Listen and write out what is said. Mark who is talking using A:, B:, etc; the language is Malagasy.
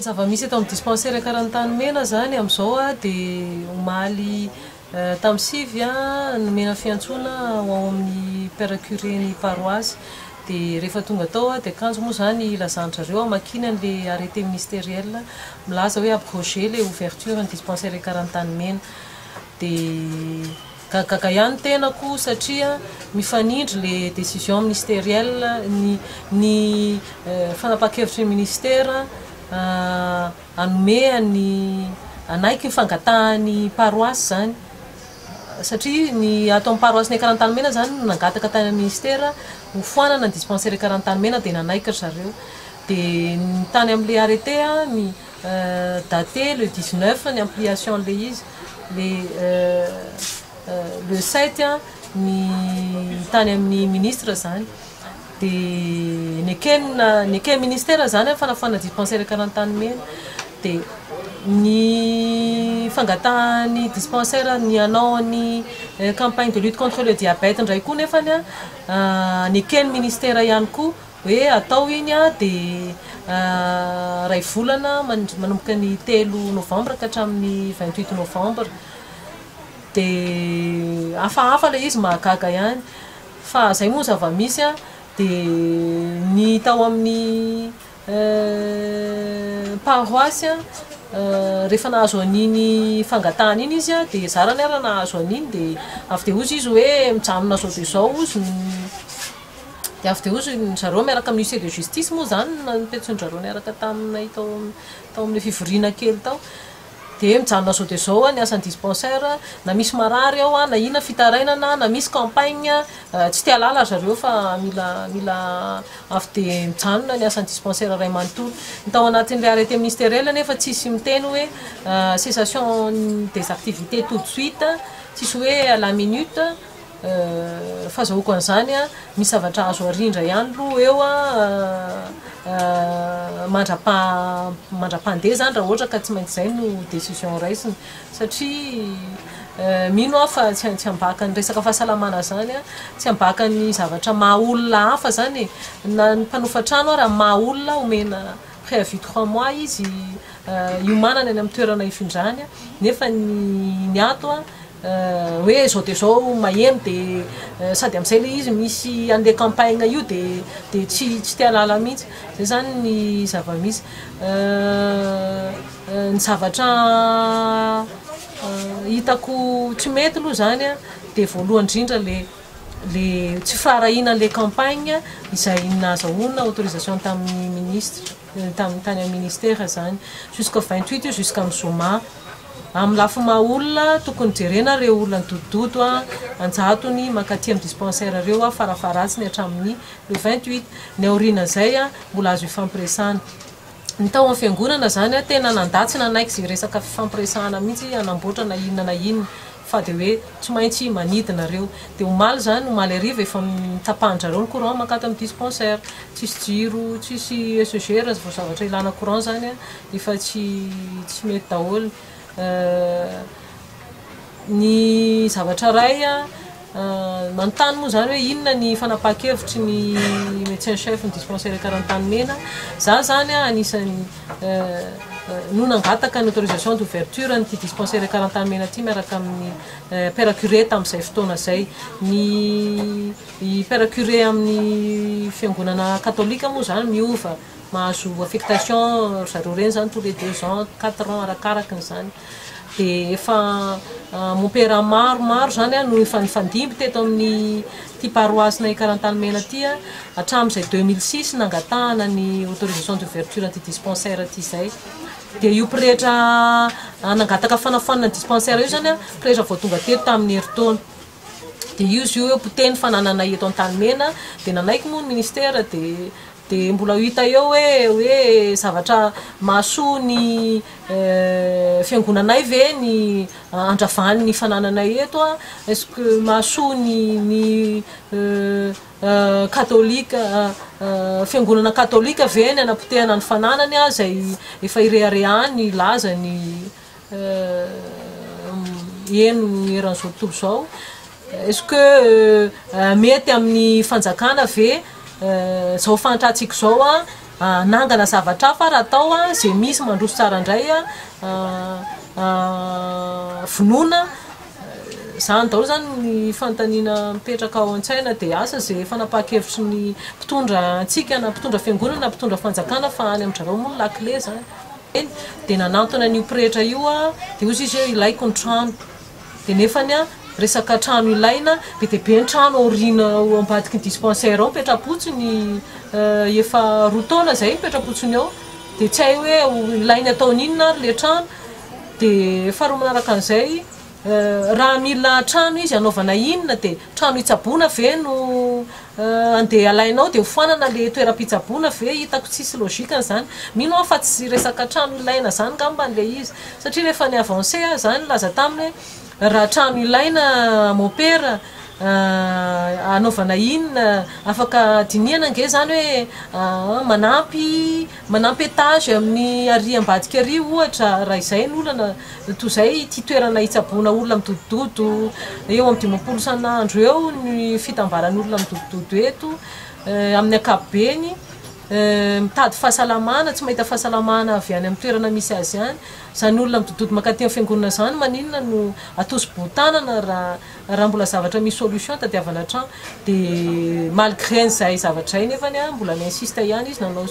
A: Zava-misy eto amin'ny dispensaire karantany mena zany amin'izao a dia omaly tamin'ny sivy a nomena fiantsoana ho ao amin'ny père-curé-ny paroisse dia rehefa tonga tao a dia akanjo moa zany ilazandrareo amakina an'ilay arrêté ministériel milaza hoe abroger les ouverture ny dispensaire karantany mena dia gaga ihany tenako satria mifanindry les décisions ministérielles ny fanapa-kevitry ny ministère anome ny anaiky mifangatahany paroisse zany satria ny ato amin'ny paroisse ny karantany mena zany nangataka tany amin'ny ministère hofoanana ny dispensaire karantany mena dia nanaiky zareo dia ny tany amin'ilay arrêté ny daté le 19 ny ampliation le izy le 7 ny tany amin'ny ministre zany dia ny eke ministère zany fanafana dispensaire karantany mena dia ny fangatahany dispensaire ny anao ny campagne de lutte contre le diabète ndray koa nefany ny ekeny ministère ihany koa hoe atao iny dia ray volana manomboka ny 3 novembre ka hatramin'ny 28 novembre dia hafahafa le izy mahagaga ihany fa zay moa zava-misy dia ny tao amin'ny paroisse rehefa nahazo an'iny fangatahana iny izy dia zarany ara nahazo an'iny dia avy dia ozy izy hoe mijanona zao dia zao ozy dia avy dia ozy zareo miaraka amin'ny huissier de justice moa zany nipetson-jareo niaraka taminay tao amin'ny fivoriana kely tao dia mijanona zao dia zao ny asan'ny dispensaire na misy marary ao na ina fitarainana na misy campagne tsy tia lala zareo fa mila avy dia mijanona ny asan'ny dispensaire ray manontolo ny tao anatin'ilay arrêté ministériel nefa tsisy miteny hoe cessation des activités tout de suite tsisy hoe à la minute fahazahoako an'izany misy zavatra azo arindra ihany aloha eo mandra-pandeha zany raha ohatra ka tsy maintsy zay no décision raisiny satria mino fa tsy ambaka ny resaka fahasalamana zany tsy ambaka ny zavatra maha olona hafa zany na ny mpanofatrano raha maha olona omena préavis 3 mois izy iomanana any amin'ny toerana ifindrany nefa ny ato hoe zao dia zao maheno dia sady amin'izay le izy misy an'ilay campagne io dia tsy tia lala mihitsy zay zany ny zava-misy ny zavatra hitako tsy mety aloha zany dia voalohany indrindra le tsy farahinan'ilay campagne izay nahazahoana autorisation tamin'ny ministre tany amin'ny ministère zany jusqu'au 28 jusqu'à amin'ny zoma amin'ny lafy maha olona tokony jerena reo olona nydododo anjatony mankaty amin'ny dispensaire reo farafaratsiny hatramin'ny le 28 ny aoriana zay mbola azo ifampiresana ny tao amin'ny fiangonana zany tena nandatsy nanaiky zay resaka fifampiresahana mihitsy anamboatra na inona fa dia hoe tsy maintsy manidina reo dia omaly zany omaly ariva efa mitapahandrareo ny courant mankaty amin'ny dispensaire tsisy jiro tsisy SGR vao zavatra ilana courant zany efa tsy mety daholo ny zavatra ray manontany moa zany hoe inona ny fanapa-kevitry ny médecin chef ny dispensaire karantany mena za zany anisany no nangataka ny autorisation d'ouverture ny dispensaire karantany mena ty miaraka amin'ny père-curé tamin'izay fotoana zay ny père-curé amin'ny fiangonana katolika moa zany miova mahazo affectation zareo reny zany tous les 2 ans 4 ans arakaraka n'izany dia efa mopera maromaro zany no efa nifandimby teto amin'ny ty paroisse nay karantany mena ty hatramin'izay 2006 nangatahana ny autorisation d'ouverture ty dispensaire ty zay dia io pretra nangataka fanafanana dispensaire io zany pretra vao tonga teto tamin'ny heritaona dia izy io poteny fananana eto an-tany mena dia nanaiky moa ny ministère dia mbola hita eo hoe zavatra mahasoa ny fiangonanay ve ny andravany ny fanananay eto est-ce que mahasoa ny katolika fiangonana katolika ve ny anapotehana ny fananany zay efa ireharehany laza ny eno eran'izao tontolo zao est-ce que mety amin'ny fanjakana ve zao fantatsika zao nangana zavatra fa raha atao zay misy mandroso tsara indray vonoina zany daholo zany ny fanontaniana mipetraka ao an-tsaina dia asa zay fanapahan-kevitry ny mpitondra antsika na mpitondra fiangonana na mpitondra fanjakana fa any amin'ndrareo moa lakile zany dia nanantona an'io pretra io dia ozy izy hoe ilaiko ny trano dia nefany resaka trano ilaina be dia be ny trano aoriana ambadiky ny dispensaire ao mipetrapotsiny efa roa taona zay mipetrapotsiny ao dia tsy hay hoe ilainy ataon'inona ary le trano dia faharoa manaraka an'izay raha mila trano izy anaovana inona dia trano hitsaboana ve no andeha alainao dia hofanana le toeram-pitsaboana ve hitako tsisy logikany zany mino aho fa tsy resaka trano ilaina zany ngambany le izy satria rehefa ny avance zany laza taminy hoe raha trano ilaina mopera anaovana inona afaka diniana nge zany hoe manampy étage amin'ny ambadika ary ohatra raha izay ny olana toy izay ty toerana hitsaboana olona midodododo eo amin'ny 20 isan'andro eo ny fitambaran'ny olona midodododo eto amin'ny ankapobeny mitady fahasalamana tsy mahita fahasalamana avy any amin'ny toerana misy azy any zany olona midododo mankaty amin'ny fiangonana zany maninona no atoso-botanana raha mbola zavatra misy solution tadiavana trano dia malgré n'izay zavatra izay nefany mbola miinsiste ihany izy nanao